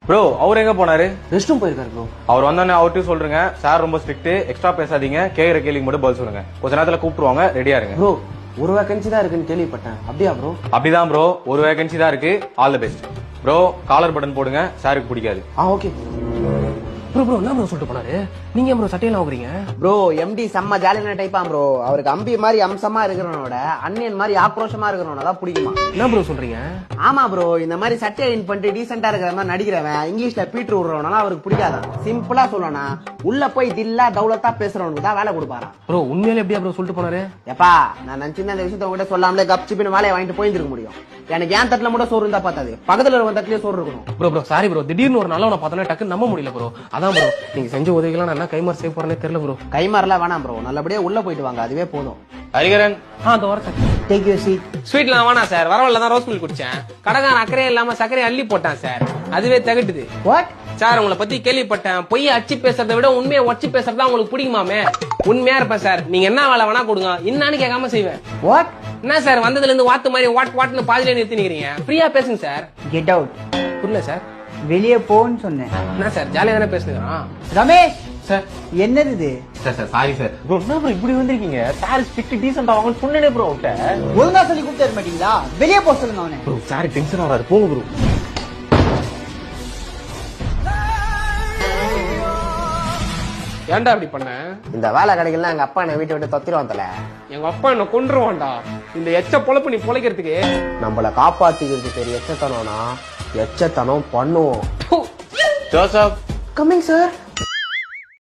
Bro அவர் எங்க போனாரு? Rest room போயிருக்காரு ப்ரோ. அவர் வந்தோடனே அவர்கிட்ட சொல்றேங்க, சார் ரொம்ப ஸ்ட்ரிக்ட், எக்ஸ்ட்ரா பேசாதீங்க, கேக்குற கேள்விக்கு மட்டும் பதில் சொல்லுங்க. கொஞ்ச நேரத்துல கூப்பிடுவாங்க, ரெடியா இருங்க. ப்ரோ ஒரு வேகன்சி தான் இருக்குன்னு கேள்விப்பட்டேன், அப்படியா ப்ரோ? அப்படிதான் ப்ரோ, ஒரு வேகன்சி தான் இருக்கு. All the best bro. Collar button போடுங்க, சாருக்கு பிடிக்காது. ஓகே ப்ரோ ப்ரோ என்ன ப்ரோ சொல்லிட்டு போனாரு? நீங்க ப்ரோ சட்டையெல்லாம் வாங்குறீங்க? ப்ரோ எம்டி செம்ம ஜாலியான டைப்பா ப்ரோ. அவருக்கு அம்பி மாதிரி அம்சமா இருக்கிறவனோட அன்னியன் மாதிரி ஆக்ரோஷமா இருக்கிறவனோட தான் பிடிக்குமா. என்ன ப்ரோ சொல்றீங்க? ஆமா ப்ரோ, இந்த மாதிரி சட்டை அயன் பண்ணிட்டு டீசெண்டா இருக்கிற மாதிரி நடிக்கிறவன் இங்கிலீஷ்ல பீட்டர் விடுறவனால அவருக்கு பிடிக்காதான். சிம்பிளா சொல்லணும், உள்ள போய் தில்லா தௌலத்தா பேசுறவனுக்கு தான் வேலை கொடுப்பாராம். ப்ரோ உண்மையிலே எப்படியா ப்ரோ சொல்லிட்டு போனாரு? எப்பா நான் நினைச்சிருந்த அந்த விஷயத்த உங்ககிட்ட சொல்லாமலே கப்சிப்பின்னு வேலையை வாங்கிட்டு போயிருக்க முடியும். எனக்கு ஏன் தட்டுல மட்டும் சோறு இருந்தா பார்த்தாது, பக்கத்துல இருக்க தட்டுலயே சோறு இருக்கணும். ப்ரோ ப்ரோ சாரி ப்ரோ, திடீர்னு ஒரு நல்லவனை பார்த்தோன்னா டக்கு நம்ப முடியல ப்ரோ. அதான் ப்ரோ நீங்க செஞ்ச உதவிகளாம் நான் என்ன கைமாறு செய்ய போறேனே தெரியல ப்ரோ. கைமாறலாம் வேணாம் ப்ரோ, நல்லபடியா உள்ள போயிட்டு வாங்க, அதுவே போதும். ஹரிகரன் அந்த வர சார். Take you seat. ஸ்வீட்லாம் வேணாம் சார், வரவள்ள தான் ரோஸ் மில்க் குடிச்சேன். கடைக்காரன் அக்கறையே இல்லாம சக்கரை அள்ளி போட்டான் சார், அதுவே தகட்டுது. வாட் சார் உங்களை பத்தி கேள்விப்பட்டேன், பொய்ய அச்சு பேசுறதை விட உண்மையை உடச்சு பேசுறதா உங்களுக்கு பிடிக்குமாமே. உண்மையா இருப்பேன் சார், நீங்க என்ன வேலை வேணா கொடுங்க, என்னன்னு கேட்காம செய்வேன். வாட் என்ன சார் வந்ததுல இருந்து வாத்து மாதிரி வாட்னு பாதிலே நிறுத்தி நிக்கிறீங்க? ஃப்ரீயா பேசுங்க சார். Get out. புரியல சார். வெளியே போன்னு சொன்னேன். என்ன சார் ஜாலியா தானே பேசுங்க. ரமேஷ் சார். என்னது இது? Sir sorry sir. ப்ரோ என்ன ப்ரோ இப்படி வந்திருக்கீங்க? சார் ஸ்ட்ரிக்ட் டீசென்ட் ஆகும் சொன்னேனே ப்ரோ அவட்ட. ஒழுங்கா சொல்லி கூப்பிட்டு வர மாட்டீங்களா? வெளியே போக சொல்லுங்க அவனை. ப்ரோ சார் டென்ஷன் ஆறாரு, போங்க ப்ரோ. ஏன்டா அப்படி பண்ண? இந்த வேலை கிடைக்கலாம் எங்க அப்பா என்ன வீட்டை விட்டு தொத்திருவான் தல. எங்க அப்பா என்ன கொன்றுவான்டா இந்த எச்ச பொழப்பு நீ பொழைக்கிறதுக்கு. நம்மள காப்பாத்திக்கிறது பெரிய எச்சத்தனம்னா எச்சத்தனம் பண்ணுவோம். Joseph coming sir.